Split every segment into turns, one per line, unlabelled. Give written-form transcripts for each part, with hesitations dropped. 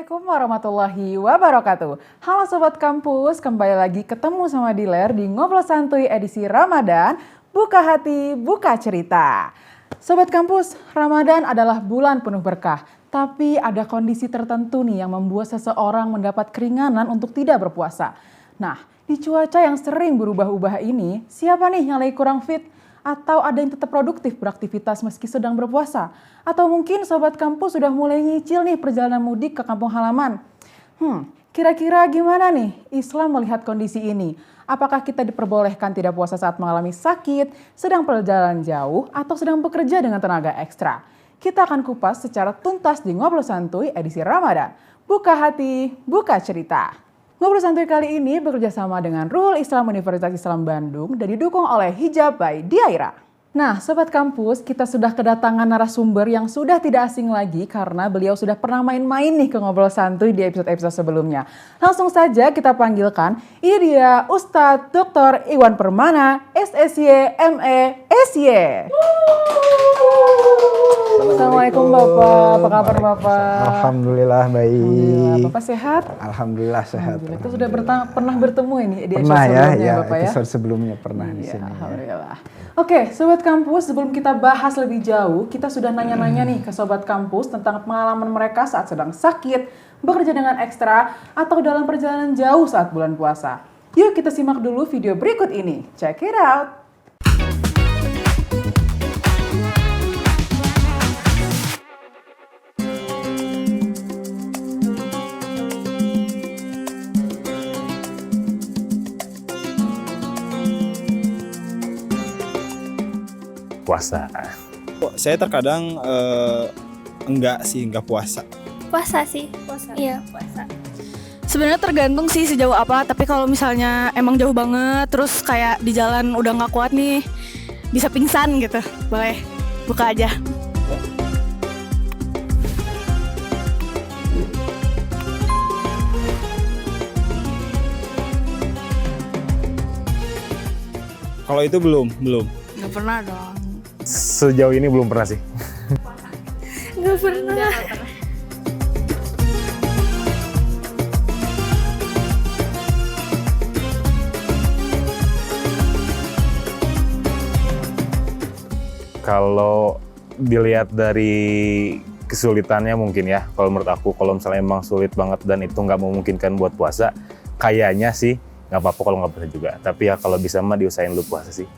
Assalamualaikum warahmatullahi wabarakatuh. Halo Sobat Kampus, kembali lagi ketemu sama Diler di Ngobrol Santuy edisi Ramadan, Buka Hati, Buka Cerita. Sobat Kampus, Ramadan adalah bulan penuh berkah, tapi ada kondisi tertentu nih yang membuat seseorang mendapat keringanan untuk tidak berpuasa. Nah, di cuaca yang sering berubah-ubah ini, siapa nih yang lagi kurang fit? Atau ada yang tetap produktif beraktivitas meski sedang berpuasa? Atau mungkin Sobat Kampus sudah mulai nyicil nih perjalanan mudik ke kampung halaman? Kira-kira gimana nih Islam melihat kondisi ini? Apakah kita diperbolehkan tidak puasa saat mengalami sakit, sedang perjalanan jauh, atau sedang bekerja dengan tenaga ekstra? Kita akan kupas secara tuntas di Ngobrol Santuy edisi Ramadan. Buka hati, buka cerita. Ngobrol Santuy kali ini bekerja sama dengan Ruhul Islam Universitas Islam Bandung dan didukung oleh Hijab by Diaira. Nah, Sobat Kampus, kita sudah kedatangan narasumber yang sudah tidak asing lagi karena beliau sudah pernah main-main nih ke Ngobrol Santuy di episode-episode sebelumnya. Langsung saja kita panggilkan, ini dia Ustadz Dr. Iwan Permana, SSY, ME, SY. Assalamualaikum Bapak, apa kabar Bapak?
Alhamdulillah baik.
Alhamdulillah. Bapak sehat?
Alhamdulillah sehat.
Kita sudah pernah bertemu ini di episode
pernah
sebelumnya
ya,
Bapak ya?
episode sebelumnya pernah di sini.
Alhamdulillah. Oke, Sobat Kampus, sebelum kita bahas lebih jauh, kita sudah nanya-nanya nih ke Sobat Kampus tentang pengalaman mereka saat sedang sakit, bekerja dengan ekstra, atau dalam perjalanan jauh saat bulan puasa. Yuk kita simak dulu video berikut ini. Check it out!
Puasa.
Saya terkadang enggak puasa.
Puasa sih, puasa. Iya, puasa. Sebenarnya tergantung sih sejauh apa, tapi kalau misalnya emang jauh banget, terus kayak di jalan udah nggak kuat nih, bisa pingsan gitu, boleh buka aja.
Kalau itu belum.
Nggak pernah dong.
Sejauh ini belum pernah sih.
Nggak pernah.
Kalau dilihat dari kesulitannya mungkin ya, kalau menurut aku kalau misalnya emang sulit banget dan itu nggak memungkinkan buat puasa, kayaknya sih nggak apa-apa kalau nggak puasa juga. Tapi ya kalau bisa mah diusahain dulu puasa sih.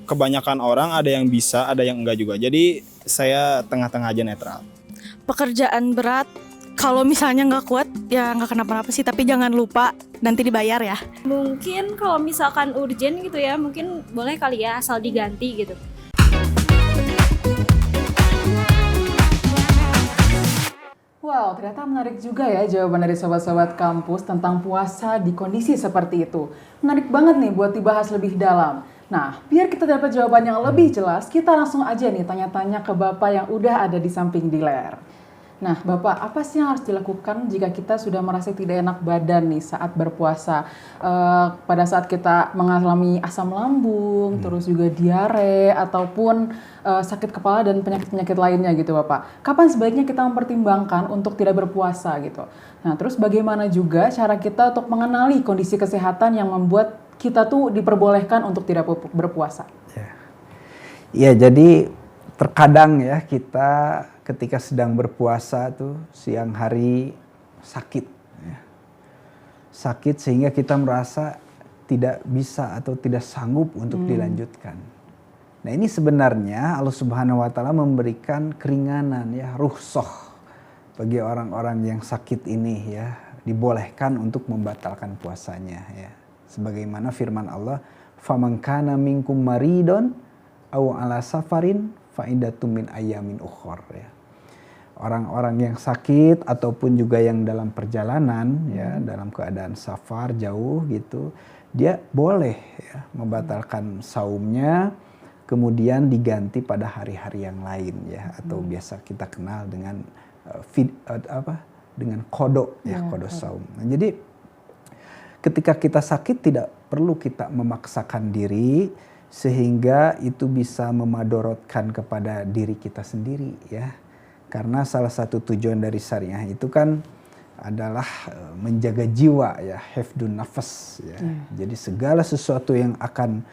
Kebanyakan orang ada yang bisa, ada yang enggak juga. Jadi saya tengah-tengah aja netral.
Pekerjaan berat, kalau misalnya nggak kuat, ya nggak kenapa-napa sih, tapi jangan lupa nanti dibayar ya.
Mungkin kalau misalkan urgent gitu ya, mungkin boleh kali ya asal diganti gitu.
Wow, ternyata menarik juga ya jawaban dari sobat-sobat kampus tentang puasa di kondisi seperti itu. Menarik banget nih buat dibahas lebih dalam. Nah, biar kita dapat jawaban yang lebih jelas, kita langsung aja nih tanya-tanya ke Bapak yang udah ada di samping di layar. Nah, Bapak, apa sih yang harus dilakukan jika kita sudah merasa tidak enak badan nih saat berpuasa? Pada saat kita mengalami asam lambung, terus juga diare, ataupun sakit kepala dan penyakit-penyakit lainnya gitu Bapak. Kapan sebaiknya kita mempertimbangkan untuk tidak berpuasa gitu? Nah, terus bagaimana juga cara kita untuk mengenali kondisi kesehatan yang membuat kita tuh diperbolehkan untuk tidak berpuasa?
Ya, jadi terkadang ya kita ketika sedang berpuasa tuh siang hari sakit. Ya. Sakit sehingga kita merasa tidak bisa atau tidak sanggup untuk dilanjutkan. Nah ini sebenarnya Allah Subhanahu wa Ta'ala memberikan keringanan ya, rukhsah bagi orang-orang yang sakit ini ya, dibolehkan untuk membatalkan puasanya ya. Sebagaimana firman Allah, "Faman kana minkum maridon aw ala safarin fa iddatum min ayyamin ukhra." Ya. Orang-orang yang sakit ataupun juga yang dalam perjalanan ya, dalam keadaan safar jauh gitu, dia boleh ya membatalkan saumnya, kemudian diganti pada hari-hari yang lain ya, atau biasa kita kenal dengan dengan qada ya, qada saum. Nah, jadi ketika kita sakit tidak perlu kita memaksakan diri sehingga itu bisa memadorotkan kepada diri kita sendiri ya. Karena salah satu tujuan dari syariah itu kan adalah menjaga jiwa ya, hifdun nafas ya. Jadi segala sesuatu yang akan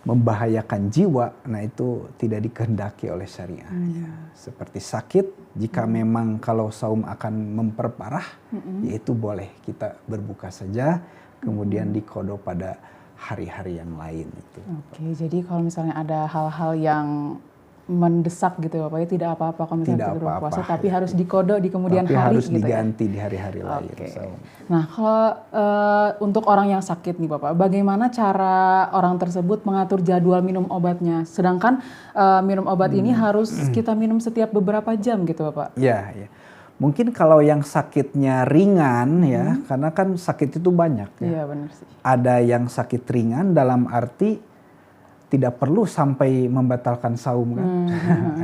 membahayakan jiwa, nah itu tidak dikehendaki oleh syariah. Ya. Seperti sakit, jika memang kalau saum akan memperparah, yaitu boleh kita berbuka saja, kemudian diqadha pada hari-hari yang lain itu.
Oke, jadi kalau misalnya ada hal-hal yang mendesak gitu Bapak, ya tidak apa-apa kalau misalnya kita berpuasa, tapi harus diqadha di kemudian
tapi
hari
harus
gitu
diganti di hari-hari lain.
Oke.
Saum.
Nah, kalau untuk orang yang sakit nih Bapak, bagaimana cara orang tersebut mengatur jadwal minum obatnya? Sedangkan minum obat ini harus kita minum setiap beberapa jam gitu Bapak.
Ya, ya. Mungkin kalau yang sakitnya ringan ya, karena kan sakit itu banyak ya.
Iya benar sih.
Ada yang sakit ringan dalam arti tidak perlu sampai membatalkan saum kan.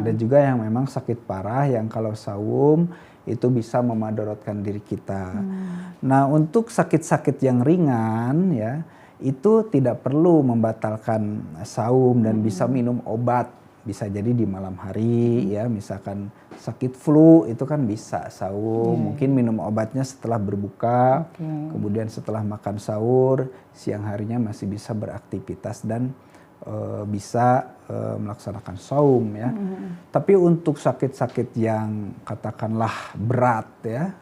Ada juga yang memang sakit parah yang kalau saum itu bisa memadorotkan diri kita. Nah, untuk sakit-sakit yang ringan ya, itu tidak perlu membatalkan saum dan bisa minum obat. Bisa jadi di malam hari ya, misalkan sakit flu itu kan bisa saum, mungkin minum obatnya setelah berbuka, kemudian setelah makan sahur, siang harinya masih bisa beraktivitas dan bisa melaksanakan saum ya. Tapi untuk sakit-sakit yang katakanlah berat ya,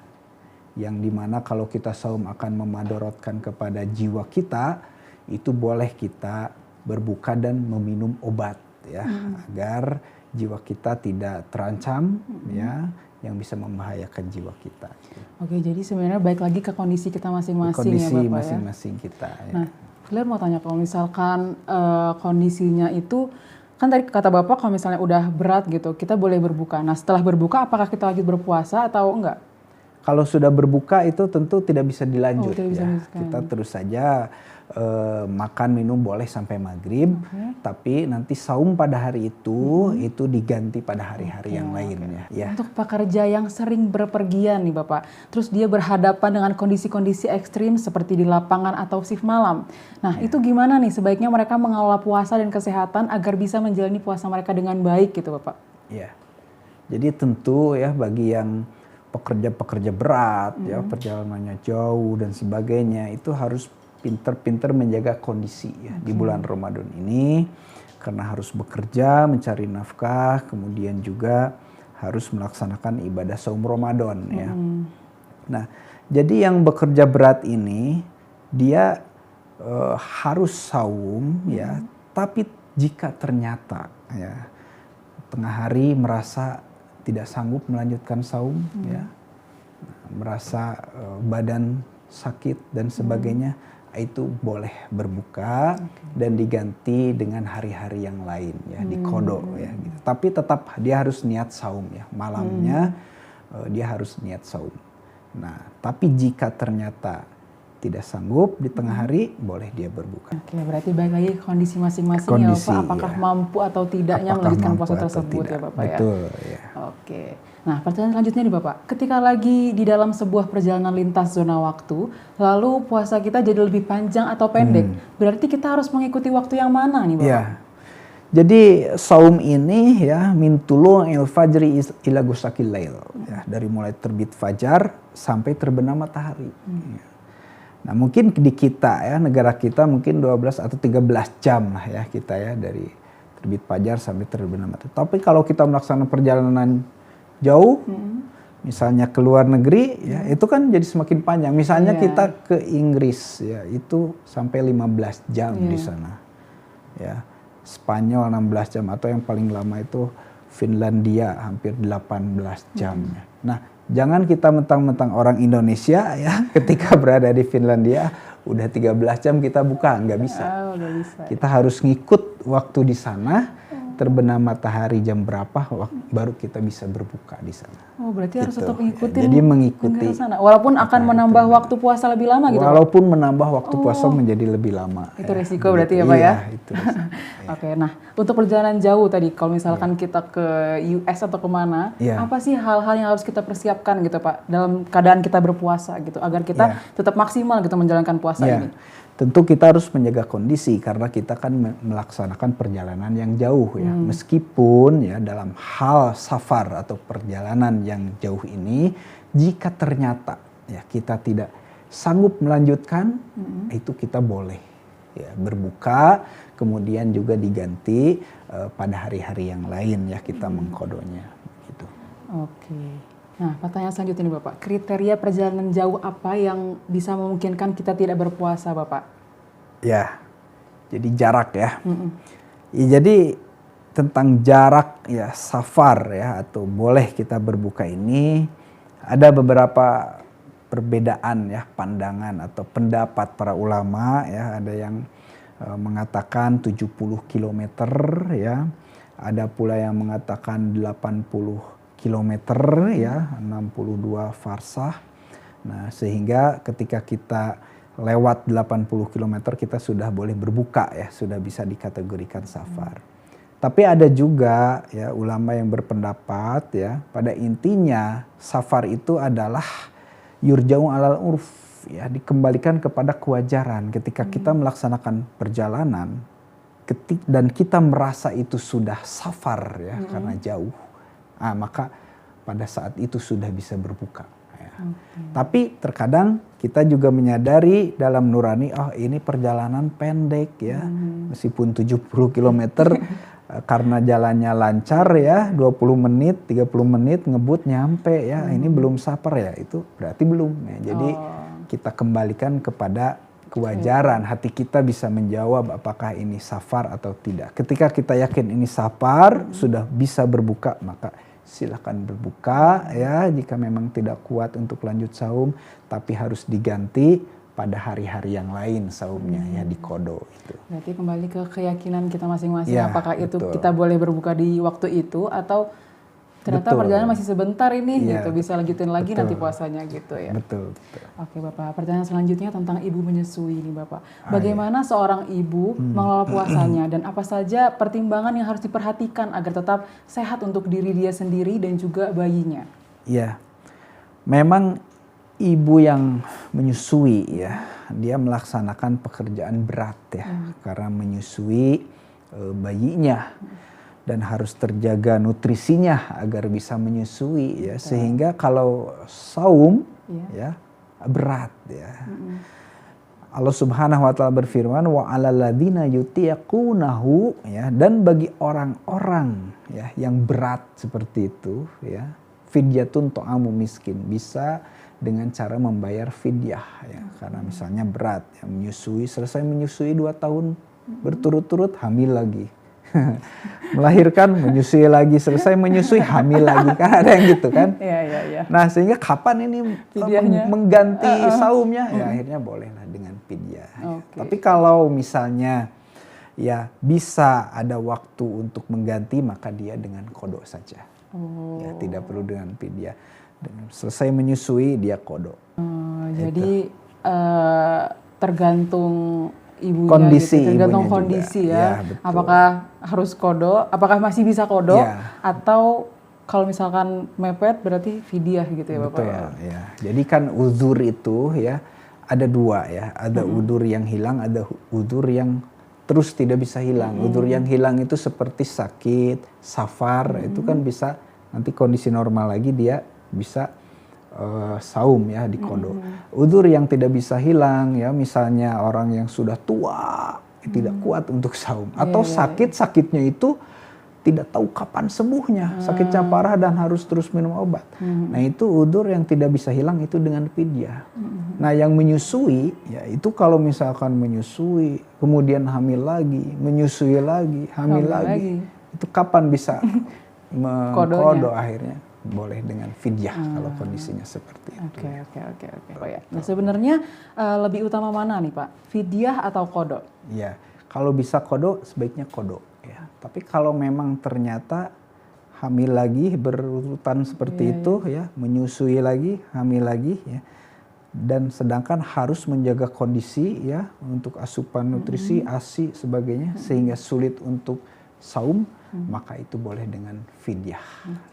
yang dimana kalau kita saum akan memadorotkan kepada jiwa kita, itu boleh kita berbuka dan meminum obat ya, agar jiwa kita tidak terancam ya, yang bisa membahayakan jiwa kita.
Oke, jadi sebenarnya baik lagi ke kondisi kita masing-masing ya
Kondisi
Bapak
masing-masing kita ya.
Nah, Claire mau tanya kalau misalkan kondisinya itu, kan tadi kata Bapak kalau misalnya udah berat gitu, kita boleh berbuka. Nah setelah berbuka apakah kita lagi berpuasa atau enggak?
Kalau sudah berbuka itu tentu tidak bisa dilanjut
tidak bisa
ya.
dilanjutkan.
Kita terus saja makan minum boleh sampai maghrib, tapi nanti saum pada hari itu diganti pada hari-hari yang lain ya.
Untuk pekerja yang sering berpergian nih Bapak, terus dia berhadapan dengan kondisi-kondisi ekstrim seperti di lapangan atau shift malam. Nah itu gimana nih sebaiknya mereka mengelola puasa dan kesehatan agar bisa menjalani puasa mereka dengan baik gitu Bapak?
Ya, jadi tentu ya bagi yang pekerja-pekerja berat ya, perjalanannya jauh dan sebagainya, itu harus pinter-pinter menjaga kondisi ya di bulan Ramadan ini, karena harus bekerja mencari nafkah, kemudian juga harus melaksanakan ibadah saum Ramadan ya. Nah, jadi yang bekerja berat ini dia harus saum ya, tapi jika ternyata ya tengah hari merasa tidak sanggup melanjutkan saum ya, merasa badan sakit dan sebagainya, itu boleh berbuka dan diganti dengan hari-hari yang lain ya, diqadha ya gitu. Tapi tetap dia harus niat saum ya, malamnya dia harus niat saum. Nah, tapi jika ternyata tidak sanggup di tengah hari, boleh dia berbuka.
Oke, berarti balik lagi ke kondisi masing-masing
Kondisi,
ya Bapak, apakah mampu atau tidaknya
Apakah
melanjutkan
mampu
puasa
atau
tersebut
tidak.
ya Bapak ya.
Betul ya.
Oke. Nah, pertanyaan selanjutnya nih Bapak, ketika lagi di dalam sebuah perjalanan lintas zona waktu, lalu puasa kita jadi lebih panjang atau pendek, berarti kita harus mengikuti waktu yang mana nih Bapak?
Ya. Jadi saum ini ya min tulu'il fajri ila ghusaqil lail ya, dari mulai terbit fajar sampai terbenam matahari. Ya. Nah, mungkin di kita ya, negara kita mungkin 12 atau 13 jam lah ya kita ya, dari terbit fajar sampai terbenam matahari. Tapi kalau kita melaksanakan perjalanan jauh, misalnya ke luar negeri ya, itu kan jadi semakin panjang. Misalnya kita ke Inggris ya, itu sampai 15 jam di sana. Ya. Spanyol 16 jam, atau yang paling lama itu Finlandia hampir 18 jam. Nah, jangan kita mentang-mentang orang Indonesia ya, ketika berada di Finlandia udah 13 jam kita buka, nggak bisa.
Nggak bisa.
Kita harus ngikut waktu di sana, terbenam matahari jam berapa, baru kita bisa berbuka di sana.
Oh, berarti harus
Gitu.
tetap mengikuti.
Jadi mengikuti.
Walaupun akan menambah waktu puasa lebih lama gitu Pak?
Walaupun menambah waktu puasa menjadi lebih lama.
Itu resiko berarti ya Pak ya?
Iya, itu resiko.
Oke, nah untuk perjalanan jauh tadi, kalau misalkan kita ke US atau kemana, apa sih hal-hal yang harus kita persiapkan gitu Pak, dalam keadaan kita berpuasa gitu, agar kita tetap maksimal gitu menjalankan puasa ini?
Tentu kita harus menjaga kondisi karena kita kan melaksanakan perjalanan yang jauh ya. Meskipun ya dalam hal safar atau perjalanan yang jauh ini, jika ternyata ya kita tidak sanggup melanjutkan, itu kita boleh ya berbuka, kemudian juga diganti pada hari-hari yang lain ya kita mengkodonya gitu.
Oke. Nah, pertanyaan selanjutnya nih Bapak, kriteria perjalanan jauh apa yang bisa memungkinkan kita tidak berpuasa Bapak?
Ya, jadi jarak ya. Ya, jadi tentang jarak ya safar ya atau boleh kita berbuka ini ada beberapa perbedaan ya pandangan atau pendapat para ulama ya. Ada yang mengatakan 70 km ya. Ada pula yang mengatakan 80 kilometer ya, 62 farsah. Nah, sehingga ketika kita lewat 80 km kita sudah boleh berbuka ya, sudah bisa dikategorikan safar. Tapi ada juga ya ulama yang berpendapat ya, pada intinya safar itu adalah yurja'u alal urf ya, dikembalikan kepada kewajaran. Ketika kita melaksanakan perjalanan dan kita merasa itu sudah safar ya karena jauh, maka pada saat itu sudah bisa berbuka. Ya. Tapi terkadang kita juga menyadari dalam nurani, ini perjalanan pendek ya, meskipun 70 km karena jalannya lancar ya, 20 menit, 30 menit ngebut nyampe ya, ini belum safar ya, itu berarti belum. Ya. Jadi kita kembalikan kepada kewajaran, hati kita bisa menjawab apakah ini safar atau tidak. Ketika kita yakin ini safar, sudah bisa berbuka, maka silakan berbuka ya, jika memang tidak kuat untuk lanjut saum, tapi harus diganti pada hari-hari yang lain saumnya ya, di kodo itu.
Berarti kembali ke keyakinan kita masing-masing,
Ya,
apakah itu
betul.
kita boleh berbuka di waktu itu atau ternyata
Betul.
perjalanan masih sebentar ini
Ya,
gitu, bisa lanjutin lagi
betul.
nanti puasanya gitu ya.
Betul.
Oke Bapak, pertanyaan selanjutnya tentang ibu menyusui nih Bapak. Bagaimana seorang ibu mengelola puasanya dan apa saja pertimbangan yang harus diperhatikan agar tetap sehat untuk diri dia sendiri dan juga bayinya?
Ya, memang ibu yang menyusui ya, dia melaksanakan pekerjaan berat ya, karena menyusui bayinya. Dan harus terjaga nutrisinya agar bisa menyusui ya, sehingga kalau saum ya berat ya. Allah Subhanahu wa taala berfirman wa 'alal ladzina yutiqunahu ya, dan bagi orang-orang ya yang berat seperti itu ya, fidyatun ta'amu miskin, bisa dengan cara membayar fidyah ya, karena misalnya berat ya, menyusui, selesai menyusui 2 tahun berturut-turut hamil lagi. Melahirkan, menyusui lagi, selesai menyusui, hamil lagi, kan ada yang gitu kan.
Iya.
Nah, sehingga kapan ini mengganti saumnya? Ya akhirnya bolehlah dengan fidyah. Tapi kalau misalnya ya bisa ada waktu untuk mengganti, maka dia dengan kodo saja. Ya, tidak perlu dengan fidyah. Selesai menyusui dia kodo.
Jadi tergantung ibunya
Kondisi
gitu, tergantung
ibunya
kondisi
juga.
ya.
Ya, betul.
Apakah harus kodo, apakah masih bisa kodo,
Ya.
atau kalau misalkan mepet berarti fidyah gitu ya Bapak
Betul,
ya.
ya. Jadi kan uzur itu ya ada 2 ya, ada uzur yang hilang, ada uzur yang terus tidak bisa hilang. Uzur yang hilang itu seperti sakit, safar, itu kan bisa nanti kondisi normal lagi dia bisa saum ya di kodo. Uzur yang tidak bisa hilang ya, misalnya orang yang sudah tua tidak kuat untuk saum, atau sakitnya itu tidak tahu kapan sembuhnya, sakitnya parah dan harus terus minum obat. Nah itu uzur yang tidak bisa hilang, itu dengan fidyah. Nah yang menyusui ya, itu kalau misalkan menyusui kemudian hamil lagi, menyusui lagi, hamil lagi, itu kapan bisa mengkodo? Akhirnya boleh dengan fidyah kalau kondisinya seperti itu.
Oke. Pak ya. Nah sebenarnya lebih utama mana nih Pak? Fidyah atau kodo?
Ya, kalau bisa kodo sebaiknya kodo ya. Tapi kalau memang ternyata hamil lagi berurutan seperti itu ya, menyusui lagi, hamil lagi ya. Dan sedangkan harus menjaga kondisi ya untuk asupan nutrisi, ASI sebagainya, sehingga sulit untuk saum, maka itu boleh dengan fidyah.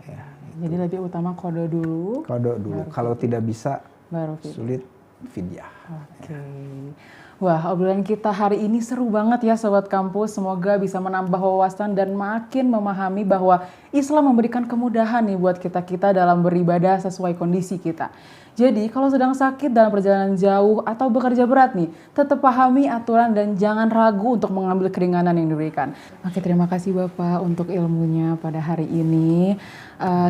Ya,
jadi lebih utama kodo dulu.
Kodo dulu. Kalau tidak bisa,
baru fidyah.
sulit fidyah.
Oke. Wah, obrolan kita hari ini seru banget ya Sobat Kampus. Semoga bisa menambah wawasan dan makin memahami bahwa Islam memberikan kemudahan nih buat kita-kita dalam beribadah sesuai kondisi kita. Jadi kalau sedang sakit dalam perjalanan jauh atau bekerja berat nih, tetap pahami aturan dan jangan ragu untuk mengambil keringanan yang diberikan. Oke, terima kasih Bapak untuk ilmunya pada hari ini.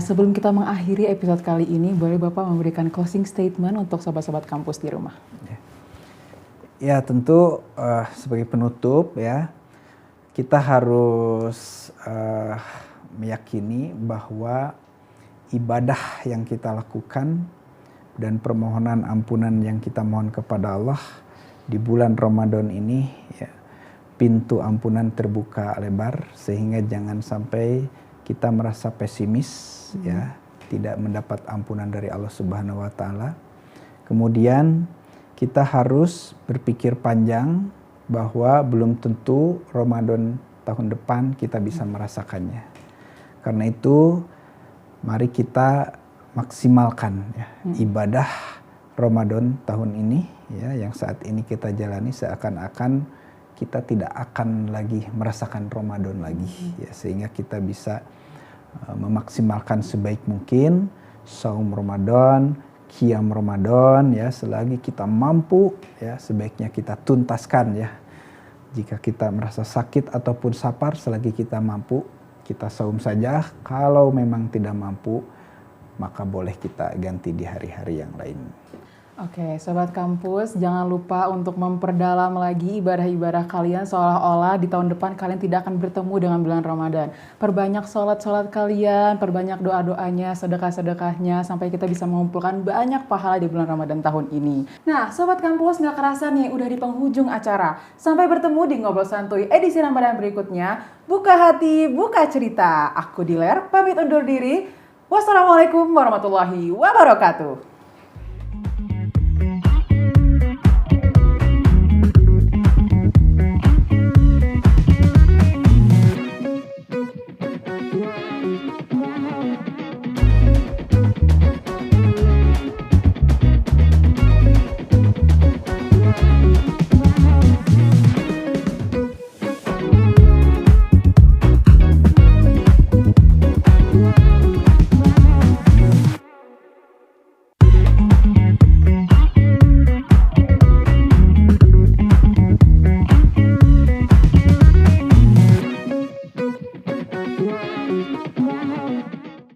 Sebelum kita mengakhiri episode kali ini, boleh Bapak memberikan closing statement untuk sobat-sobat kampus di rumah.
Ya tentu sebagai penutup ya, kita harus meyakini bahwa ibadah yang kita lakukan dan permohonan ampunan yang kita mohon kepada Allah di bulan Ramadan ini ya, pintu ampunan terbuka lebar sehingga jangan sampai kita merasa pesimis ya, tidak mendapat ampunan dari Allah Subhanahu wa taala. Kemudian kita harus berpikir panjang bahwa belum tentu Ramadan tahun depan kita bisa merasakannya. Karena itu mari kita maksimalkan ya, ibadah Ramadan tahun ini ya, yang saat ini kita jalani seakan-akan kita tidak akan lagi merasakan Ramadan lagi ya, sehingga kita bisa memaksimalkan sebaik mungkin saum Ramadan, qiyam Ramadan ya, selagi kita mampu ya sebaiknya kita tuntaskan ya. Jika kita merasa sakit ataupun sapar, selagi kita mampu kita saum saja. Kalau memang tidak mampu, maka boleh kita ganti di hari-hari yang lain.
Oke, Sobat Kampus, jangan lupa untuk memperdalam lagi ibadah-ibadah kalian seolah-olah di tahun depan kalian tidak akan bertemu dengan bulan Ramadan. Perbanyak sholat-sholat kalian, perbanyak doa-doanya, sedekah-sedekahnya, sampai kita bisa mengumpulkan banyak pahala di bulan Ramadan tahun ini. Nah, Sobat Kampus, nggak kerasa nih, udah di penghujung acara. Sampai bertemu di Ngobrol Santuy edisi Ramadan berikutnya. Buka hati, buka cerita. Aku Diler, pamit undur diri. Wassalamualaikum warahmatullahi wabarakatuh.